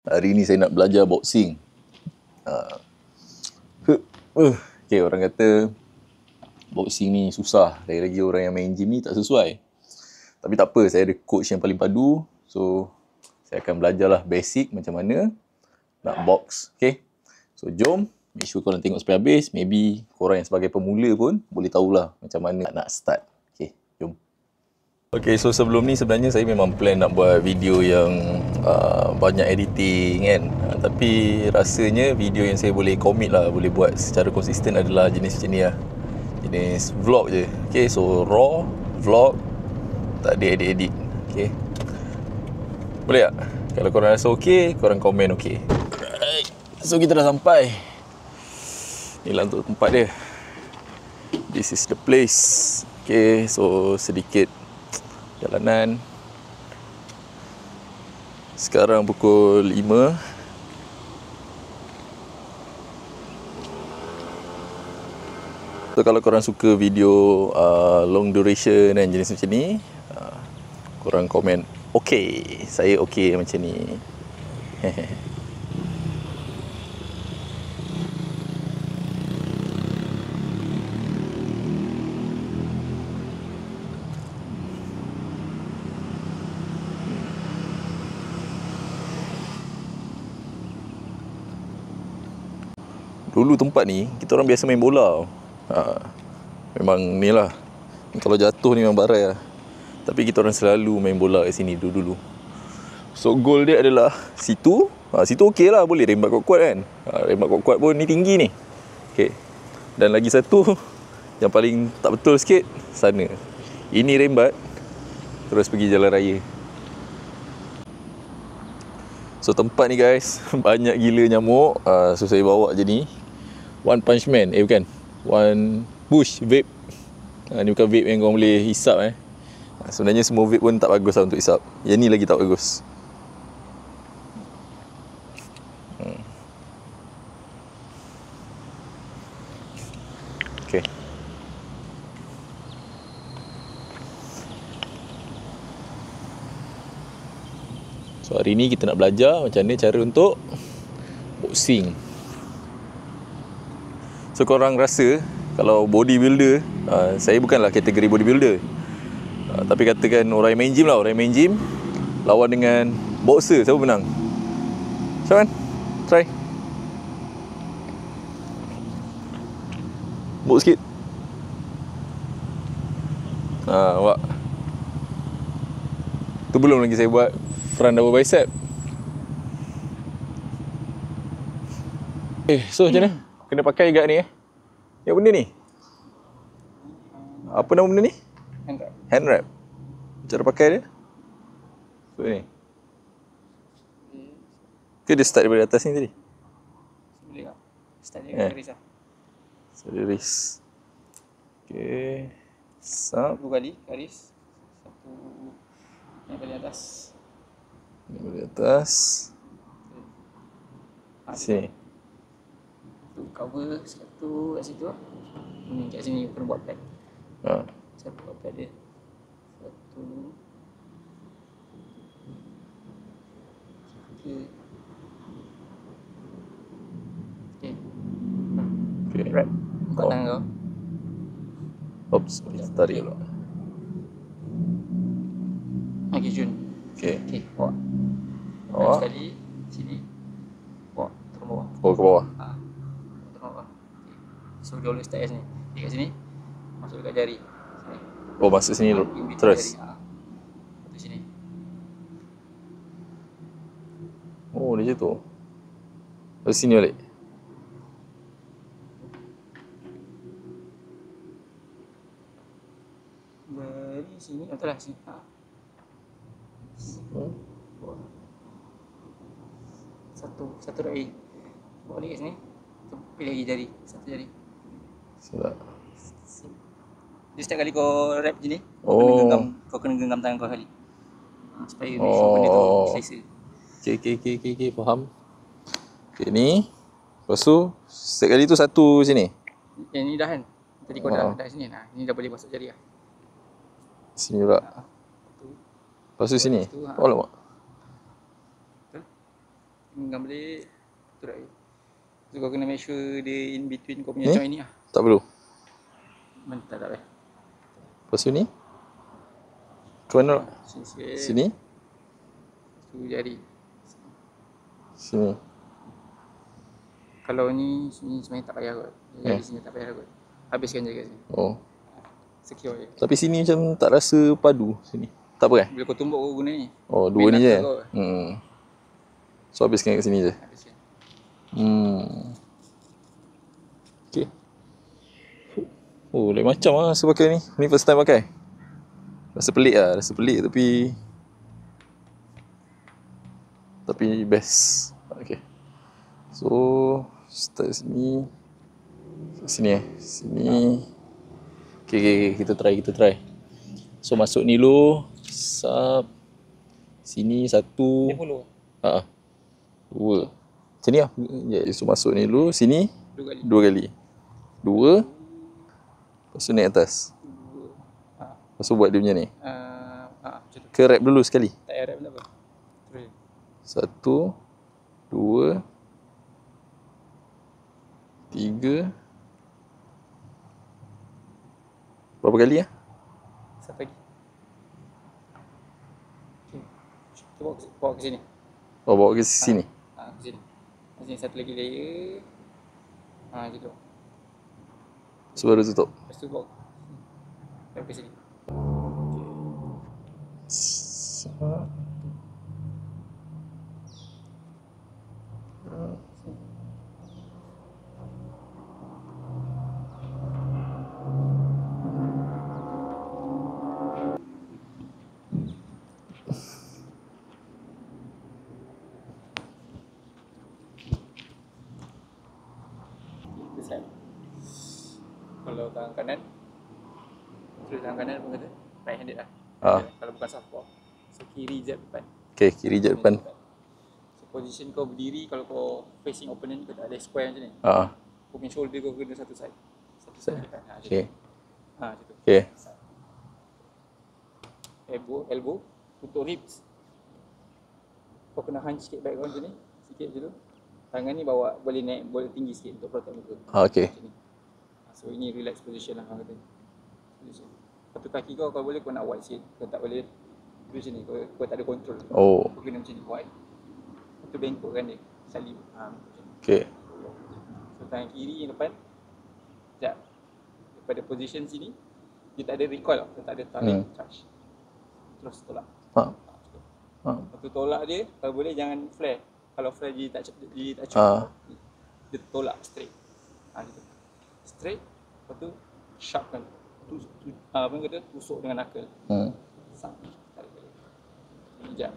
Hari ni saya nak belajar boxing. Okay, orang kata boxing ni susah. Lagi-lagi orang yang main gym ni tak sesuai. Tapi tak apa, saya ada coach yang paling padu. So, saya akan belajarlah basic macam mana nak box. Okay, so jom. Make sure korang tengok sampai habis. Maybe korang yang sebagai pemula pun boleh tahulah macam mana nak start. Okay, jom. Okay, so sebelum ni sebenarnya saya memang plan nak buat video yang banyak editing kan. Tapi rasanya video yang saya boleh commit lah, boleh buat secara konsisten adalah jenis macam ni lah. Jenis vlog je. Okay, so raw, vlog, tak ada edit-edit. Okay, boleh tak? Kalau korang rasa okay, korang komen okay. Alright, so kita dah sampai. Inilah untuk tempat dia. This is the place. Okay, so sedikit jalanan. Sekarang pukul 5. So kalau korang suka video long duration dan jenis macam ni, korang komen okay. Saya okay macam ni. Dulu tempat ni kita orang biasa main bola. Memang ni lah, kalau jatuh ni memang barai lah. Tapi kita orang selalu main bola kat sini dulu-dulu. So goal dia adalah situ. Situ okey lah, boleh rembat kuat-kuat kan. Rembat kuat-kuat pun ni tinggi ni. Okay. Dan lagi satu yang paling tak betul sikit, sana. Ini rembat terus pergi jalan raya. So tempat ni guys, banyak gila nyamuk. So saya bawa je ni One Punch Man. Bukan, One Bush Vape. Ni bukan vape yang korang boleh hisap sebenarnya semua vape pun tak bagus lah untuk hisap. Yang ni lagi tak bagus. Okay. So hari ni kita nak belajar macam mana cara untuk boxing. So korang rasa kalau bodybuilder, saya bukanlah kategori bodybuilder, tapi katakan orang yang main gym lah, orang yang main gym lawan dengan boxer, siapa menang? Macam mana? Try box sikit. Awak tu belum lagi saya buat front double bicep. So macam mana? Kena pakai juga ni Yang benda ni? Apa nama benda ni? Hand wrap. Hand wrap. Cara pakai dia? So ni. Ke dia start daripada atas ni tadi? Boleh tak? Start dia garis lah. So dia wrist. Okay. Sub. 2 kali garis. Satu yang paling atas. Yang paling atas. Sini. Tu cover satu kat situ. Ni kat sini kena buat pad. Saya buat pad dia. Satu. Okay. Okay. Okay. Wrap. Buka tangan kau. Oops, tarik dulu. Okay, Jun. Okay. Okay, bawa. Bawa. Sekali. Sini. Bawa. Turun bawah. Oh, ke bawah. Turun bawah. Okay. So, dia always start sini. Dia kat sini. Masuk dekat jari. Sini. Oh, masuk sini dulu. Terus. Satu sini. Oh, dia jatuh. Terus sini balik. Dari sini, betul lah sini. Satu lagi. Bawa lagi kat sini. Pilih lagi jari. Satu jari. Sebab. Jadi setiap kali kau wrap je ni, kau kena genggam tangan kau sekali. Supaya make sure benda tu selesa. Okay, faham. Okay, ni. Lepas tu, setiap kali tu satu sini. Yang ni dah kan? Tadi kau dah sini. Ni dah boleh masuk jari lah. Sini pula. Lepas tu sini. Oh, lama. Genggam balik. Betul tak? So kau kena make sure dia in between kau punya joint ni lah. Tak perlu. Mana tak tak. Lepas tu ni. Ke mana? Sini sikit. Sini. Tu jari. Sini. Kalau ni sini sebenarnya tak payah kot. Jari sini tak payah kot. Habiskan je kat sini. Oh. Secure je. Tapi sini macam tak rasa padu sini. Tak apa kan? Bila kau tumbuk kau guna ni. Oh, dua ni je. Kau. So habiskan kat sini je. Habiskan. Okay. Oh, lain macam lah rasa pakai ni. Ni first time pakai. Rasa pelik lah. Rasa pelik tapi best. Okay. So, start sini. Sini Sini. Okay. Kita try. So, masuk ni dulu. Sub. Sini satu. Dia follow. Dua. Macam ni lah. So, masuk ni dulu. Sini. Dua kali. Lepas tu naik atas. Lepas tu buat dia punya ni. Macam tu. Ke rap dulu sekali. Tak payah rap pun tak apa. Terus. Satu. Dua. Tiga. Berapa kali lah? Satu lagi. Okay. Kita bawa ke sini. Oh, bawa ke sini. Ke sini. Ke sini satu lagi layer. Macam tu. So, baru tutup. Lepas tu bawa ke sini. Kalau tangan kanan, terus tangan kanan pun kata right handed lah. Kalau bukan southpaw. So kiri jab depan. Okay, kiri je depan. So position kau berdiri, kalau kau facing opponent kau tak ada square macam ni. Kau punya shoulder kau kena satu side. Satu side depan. Okay. Macam tu. Okay. Elbow, tutup ribs. Kau kena hunch sikit back kau macam ni. Sikit je tu. Tangan ni bawa, boleh naik, boleh tinggi sikit untuk protect muka. Okay. Macam ni. So ini relax position lah orang kata. Position. Lepas tu kaki kau boleh kau nak wide sikit. Kau tak boleh macam ni, kau tak ada control. Kau kena macam ni wide. Lepas tu bengkokkan dia. Salib. Macam ni. Okay. So tangan kiri yang depan. Sekejap. Daripada position sini, dia tak ada recoil tau. Dia tak ada tarik charge. Terus tolak. Lepas tu tolak dia, kalau boleh jangan flare. Kalau flare dia tak cukup. Dia tolak straight. Macam tu. Straight. Lepas tu sharpkan. Apa yang kata? Tusuk dengan knuckle. Tarik balik. Jab.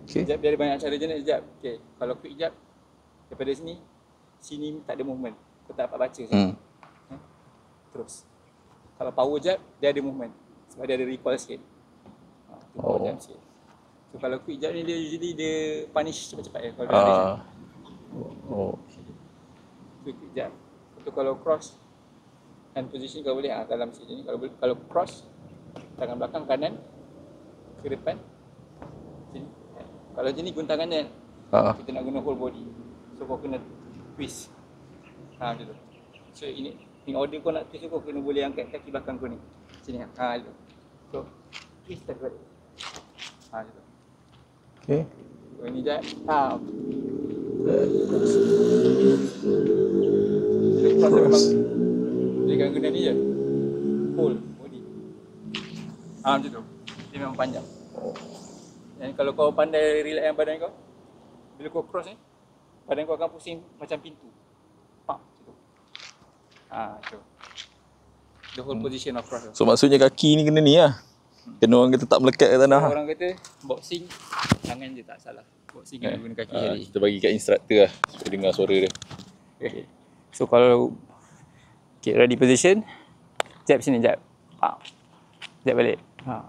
Okay. Jab dia ada banyak cara jenis jab. Okay. Kalau quick jab, daripada sini tak ada movement. Kau tak dapat baca sini. Terus. Kalau power jab, dia ada movement. Sebab dia ada recoil sikit. Power jab sikit. So kalau quick jab ni dia usually dia punish cepat-cepat ya. Kalau dia ada quick jab. Lepas tu kalau cross hand position kau boleh dalam sini. Kalau cross tangan belakang kanan ke depan sini. Kalau macam ni guna tangan kan. Kita nak guna whole body. So kau kena twist. Macam tu. So in order kau nak twist kau kena boleh angkat kaki belakang kau ni. Sini itu. So twist tak balik. Macam tu. Okay. So ini je. Dia kan guna ni je. Whole body. Macam tu. Dia memang panjang. Dan kalau kau pandai relax badan kau, bila kau cross ni, badan kau akan pusing macam pintu. Macam tu. Tu. The whole position of cross. So maksudnya kaki ni kena ni lah. Kena orang kata tak melekat ke tanah. Orang kata boxing tangan je tak salah. Boxing kena guna kaki jadi. Kita bagi kat instructor lah supaya dengar suara dia. Okay. So kalau ready position, jab sini jab. Jab balik.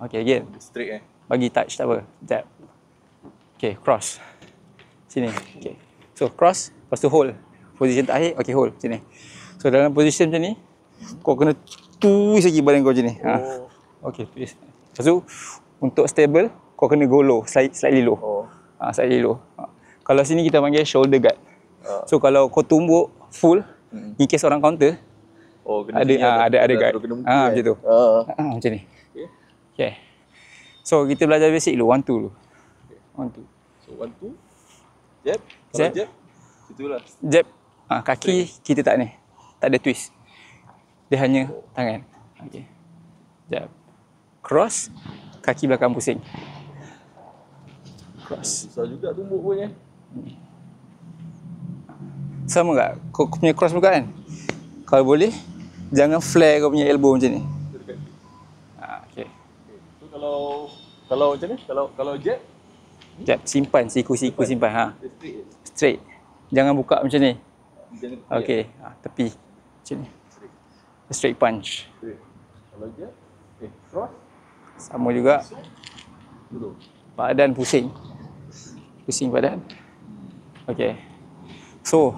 Okay again. Straight Bagi touch tak apa. Jab. Okay, cross. Sini. Okay. So cross, lepas tu hold. Position terakhir, okay hold sini. So dalam position macam ni, kau kena twist lagi badan kau macam ni. Okay, twist. Lepas tu untuk stable, kau kena go low, slightly low. Slightly low. Kalau sini kita panggil shoulder guard. So kalau kau tumbuk full, in case orang counter, kena ada guard. Macam tu. Macam ni. Okay. So kita belajar basic dulu, 1 2 dulu. 1 2. So 1 2. Jab. Kalau jab, itulah. Jab. Kaki kita tak ni. Tak ada twist. Dia hanya tangan. Okey. Jab. Cross, kaki belakang pusing. Cross. Susah juga tumbuk pun ya. Sama tak? Kau punya cross buka kan? Kalau boleh, jangan flare kau punya elbow macam ni. Okey. So kalau macam ni, kalau jab, simpan, siku simpan. Straight. Jangan buka macam ni. Okey, tepi. Macam ni. Straight punch. Kalau jab, cross. Sama juga. Badan pusing. Pusing badan. Okey. So,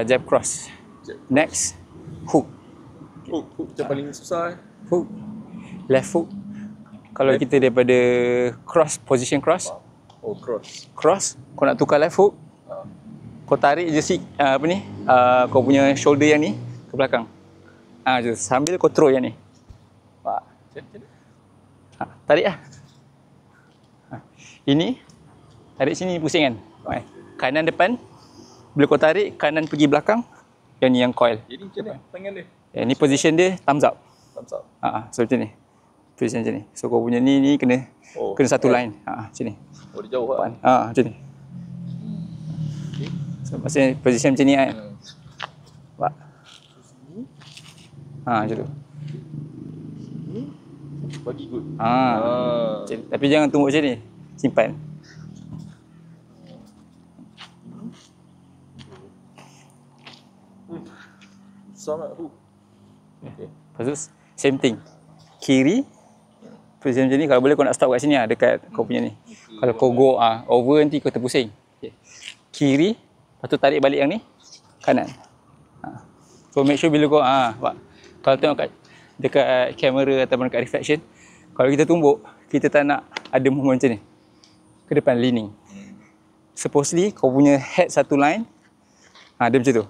jab cross. Next, hook. Hook macam paling susah. Hook. Left hook. Kalau kita daripada position cross. Cross, kau nak tukar left hook. Kau tarik je kau punya shoulder yang ni ke belakang. Sambil kau throw yang ni. Tarik lah. Ini tarik sini pusing kan. Kanan depan. Bila kau tarik, kanan pergi belakang. Yang ni yang coil. Jadi macam ni tangan dia. Ni position dia thumbs up. So macam ni. Position macam ni. So kau punya ni kena satu line. Macam ni. Dia jauh lah. Macam ni. So maksudnya position macam ni kan. Nampak? Macam tu. Bagi good. Tapi jangan tumbuk macam ni. Simpan. Sama hook. Lepas tu same thing. Kiri. Position macam ni. Kalau boleh kau nak stop kat sini lah. Dekat kau punya ni. Kalau kau go over nanti kau terpusing. Kiri. Lepas tu tarik balik yang ni. Kanan. So make sure bila kau kalau tengok dekat kamera ataupun dekat reflection, kalau kita tumbuk, kita tak nak ada movement macam ni. Ke depan leaning. Supposedly kau punya head satu line. Dia macam tu.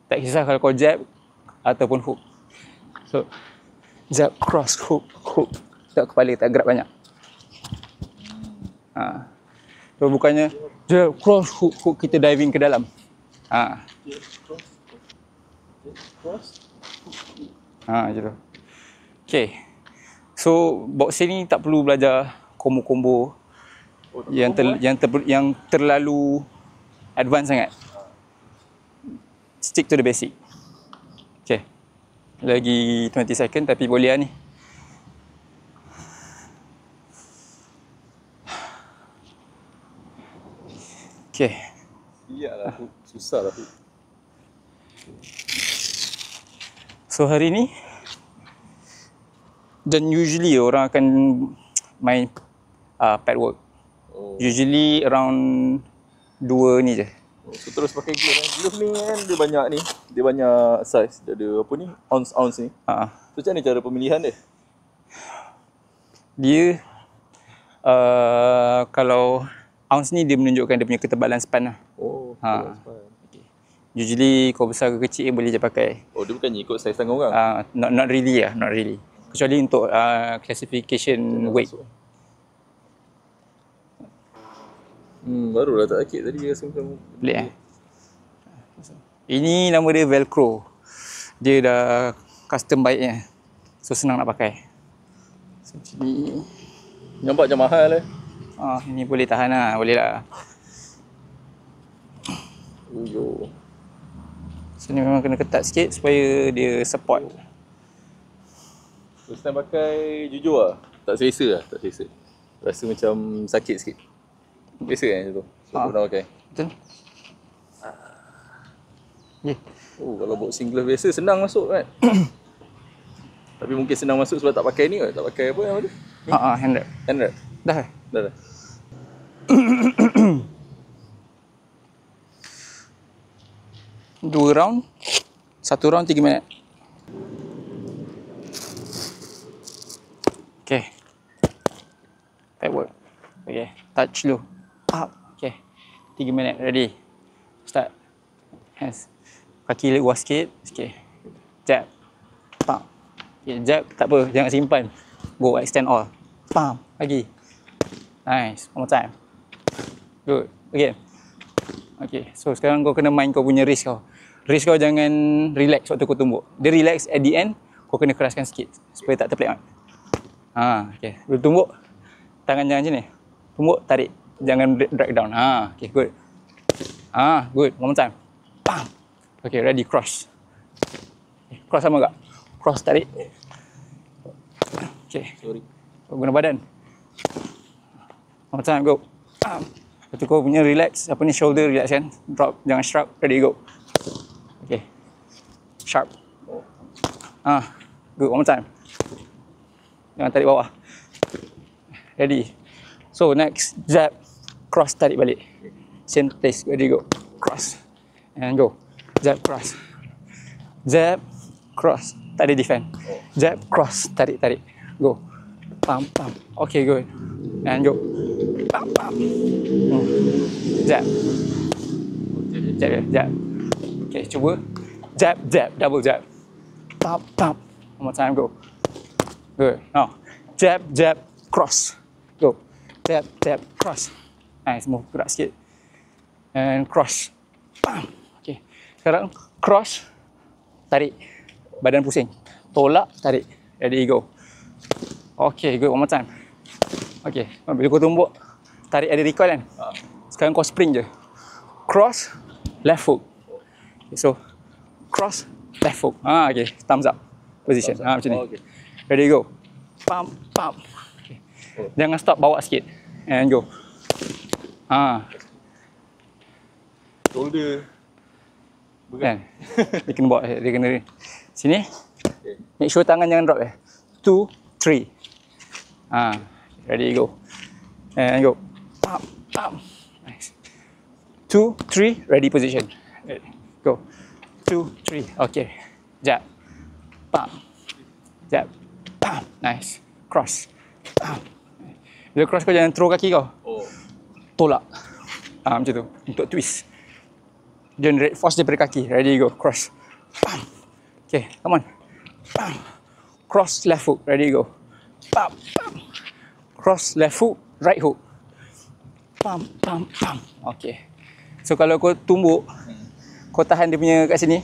Tak kisah kalau kau jab ataupun hook. So jab, cross, hook. Tak kepala, tak gerak banyak. So bukannya jab, cross, hook kita diving ke dalam. Macam tu. Okay. So boxing ni tak perlu belajar combo-combo yang terlalu advance sangat. Stick to the basic. Okay. Lagi 20 second tapi boleh lah ni. Okay. Iyalah, susah lah. So hari ni, dan usually orang akan main pad work. Usually around 2 ni je. So terus pakai glove kan. Glove ni kan dia banyak ni. Dia banyak size. Dia ada apa ni? Ounce ni. So macam mana cara pemilihan dia? Dia kalau ounce ni dia menunjukkan dia punya ketebalan span lah. Ketebalan span. Usually kau besar ke kecil boleh je pakai. Dia bukannya ikut saiz tangan orang? Not really lah, not really. Kecuali untuk classification weight. Barulah tak sakit tadi rasa macam pelik Ini nama dia Velcro. Dia dah custom baiknya. So senang nak pakai. So ni nampak macam mahal lah. Ini boleh tahan lah, boleh lah. So ni memang kena ketat sikit supaya dia support. First time pakai jujur lah, tak selesa lah, tak selesa. Rasa macam sakit sikit. Biasa kan macam tu? So aku pernah pakai. Betul? Kalau boxing glove biasa senang masuk kan? Tapi mungkin senang masuk sebab tak pakai ni kot. Tak pakai apa nama dia? Hand wrap. Hand wrap? Dah. 2 round. 1 round 3 minit. Okay. Backward. Okay. Touch dulu. Up. Okay. 3 minit. Ready. Start. Hands. Kaki luas sikit. Okay. Jab. Pam. Okay. Jab. Tak apa. Jangan simpan. Go. Extend all. Pam. Lagi. Nice. One more time. Good. Again. Okay. So sekarang kau kena main kau punya wrist kau. Wrist kau jangan relax waktu kau tumbuk. Dia relax at the end. Kau kena keraskan sikit. Supaya tak terplekat. Okay. Bila tumbuk. Tangan jangan macam ni. Tumbuk, tarik. Jangan drag down. Okay, good. Good. One more time. Bam. Okay, ready. Cross. Okay, cross sama tak? Cross, tarik. Okay. Sorry. Kau guna badan. One more time, go. Bam. Lepas tu kau punya relax. Apa ni, shoulder relax kan? Drop. Jangan sharp. Ready, go. Okay. Sharp. Good. One more time. Jangan tarik bawah. Ready. So next, jab, cross, tarik balik. Same place. Ready, go. Cross. And go. Jab, cross. Jab, cross. Tak ada defend. Jab, cross. Tarik, tarik. Go. Pam, pam. Okay, good. And go. Pam, pam. Jab. Jab, jab. Okay, cuba. Jab, jab. Double jab. Pam, pam. One more time, go. Good. Now, jab, jab, cross. Go. Jab, jab, cross. Nice. Move gerak sikit. And cross. Bam. Okay. Sekarang cross. Tarik. Badan pusing. Tolak, tarik. Ready, go. Okay, good. One more time. Okay. Bila kau tumbuk, tarik ada recoil kan? Sekarang kau spring je. Cross, left hook. Okay, so, cross, left hook. Okay. Thumbs up. Position. Macam ni. Okay. Ready, go. Pump, pump. Okay. Jangan stop, bawa sikit. And go. Shoulder. Kan? Dia kena bawa, dia kena sini. Make sure tangan jangan drop 2, 3. Ready, go. And go. Pump, pump. Nice. 2, 3, ready position. Ready. Go. 2, 3. Okay. Jab. Pump. Jab. Pump. Nice. Cross. Pump. Bila cross kau jangan throw kaki kau. Tolak. Macam tu. Untuk twist. Generate force daripada kaki. Ready, go. Cross. Pam. Okay, come on. Pam. Cross left hook. Ready, go. Pam. Pam. Cross left hook. Right hook. Pam. Pam. Pam. Okay. So kalau kau tumbuk, kau tahan dia punya kat sini.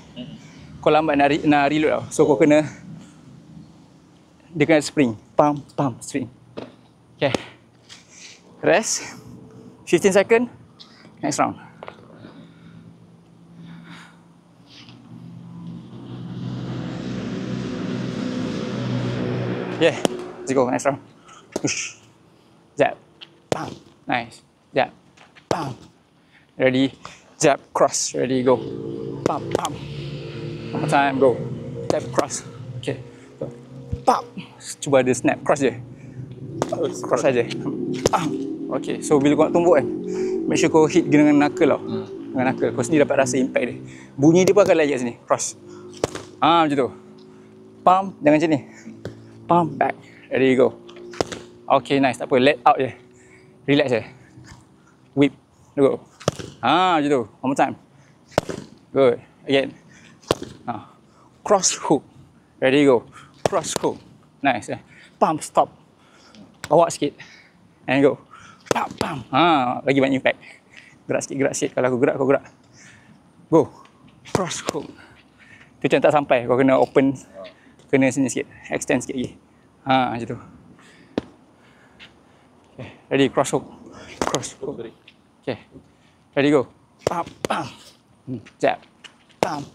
Kau lambat nak reload tau. So kau kena, dia kena spring. Pam. Pam. Spring. Okay. Rest. 15 second. Next round. Yeah. Let's go. Next round. Push. Jab. Bam. Nice. Jab. Bam. Ready. Jab. Cross. Ready. Go. Bam. Bam. One more time. Go. Jab. Cross. Okay. Bam. Cuba ada snap. Cross je. Cross saja. Okay, so bila kau nak tumbuk kan, make sure kau hit dengan knuckle tau. Dengan knuckle, kau sendiri dapat rasa impact dia. Bunyi dia pun akan lagi kat sini. Cross. Macam tu. Pump, jangan macam ni. Pump, back. Ready, go. Okay, nice. Tak apa, let out je. Relax je. Whip. Go. Macam tu. One more time. Good. Again. Cross hook. Ready, go. Cross hook. Nice. Pump, stop. Bawa sikit. And go. Pam, pam. Lagi banyak impact. Gerak sikit. Kalau aku gerak, kau gerak. Go. Cross hook. Tu macam tak sampai. Kau kena open. Kena sini sikit. Extend sikit lagi. Macam tu. Okay. Ready. Cross hook. Cross hook. Okay. Ready, go. Pam, pam. Jab. Pam.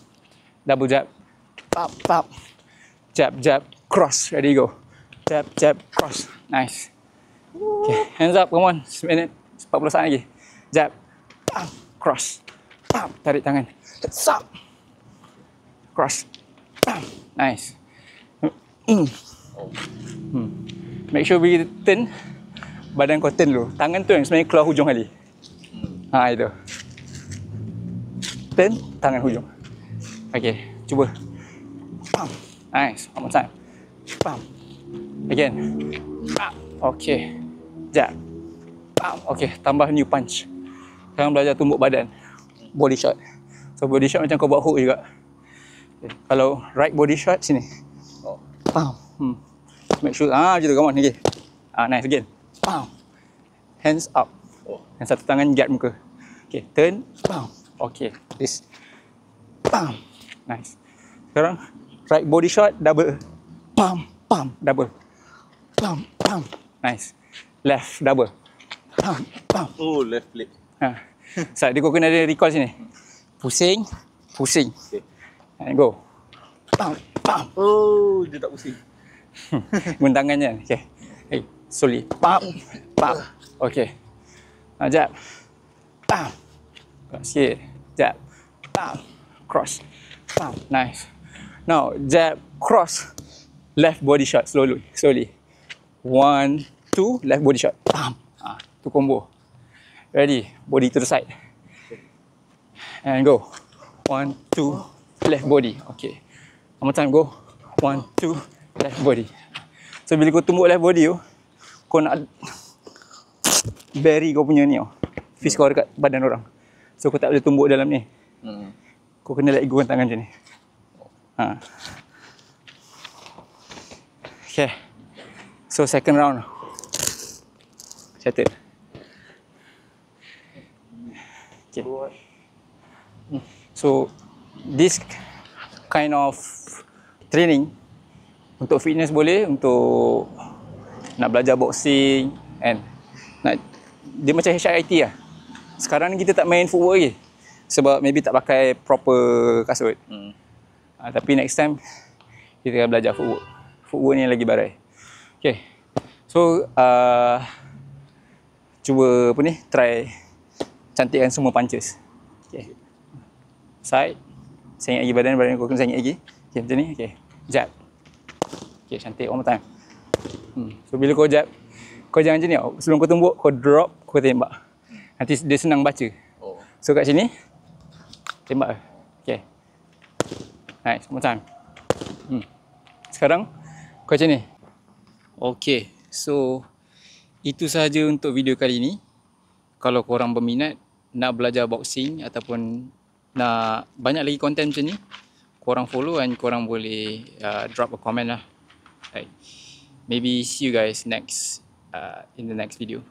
Double jab. Pam, pam. Jab, jab. Cross. Ready, go. Jab, jab. Cross. Nice. Okay, hands up, come on. 1 minit, 40 saat lagi. Jab, pam, cross, pam, tarik tangan, stop, cross, pam, nice. Make sure we turn, badan kau turn dulu. Tangan tu yang sebenarnya keluar hujung kali. Itu. Turn, tangan hujung. Okay, cuba. Pam, nice. One more time. Pam. Again. Okay. Jab. Okay, tambah new punch. Sekarang belajar tumbuk badan. Body shot. So body shot macam kau buat hook juga. Okay. Kalau right body shot sini. Oh. Make sure macam tu, come on. Okay. Nice again. Hands up. Oh. Yang satu tangan guard muka. Okay, turn. Okay, this. Nice. Sekarang right body shot double. Double. Nice. Left double. Oh, left leg. Saat dia kau kena ada recall sini. Pusing. Okay. And go. Oh, dia tak pusing. Guna tangannya. Okay. Hey, slowly. Okay. Jab. Sikit. Jab. Cross. Nice. Now, jab, cross. Left body shot. Slowly. 1, 2, left body shot. Tu combo. Ready. Body to the side. And go. 1, 2, left body. Okay. One more time, go. 1, 2, left body. So, bila kau tumbuk left body tu, kau nak bury kau punya ni tau. Fist kau dekat badan orang. So, kau tak boleh tumbuk dalam ni. Kau kena let go tangan macam ni. Okay. So, second round. Settle. Okay. So, this kind of training untuk fitness boleh, untuk nak belajar boxing and dia macam HIIT lah. Sekarang ni kita tak main footwork lagi sebab maybe tak pakai proper kasut. Tapi next time kita akan belajar footwork. Footwork ni lagi barai. Okay. So cuba try cantikkan semua punches. Okay. Side. Sengit lagi badan kau kena sengit lagi. Okay, macam ni. Okay. Jab. Okay, cantik. One more time. So bila kau jab, kau jangan macam ni. Sebelum kau tumbuk, kau drop, kau tembak. Nanti dia senang baca. So kat sini, tembak. Okay. Nice. One more time. Sekarang, kau macam ni. Okay. So, itu sahaja untuk video kali ini. Kalau korang berminat nak belajar boxing ataupun nak banyak lagi konten macam ni, korang follow dan korang boleh drop a comment lah. Right. Maybe see you guys in the next video.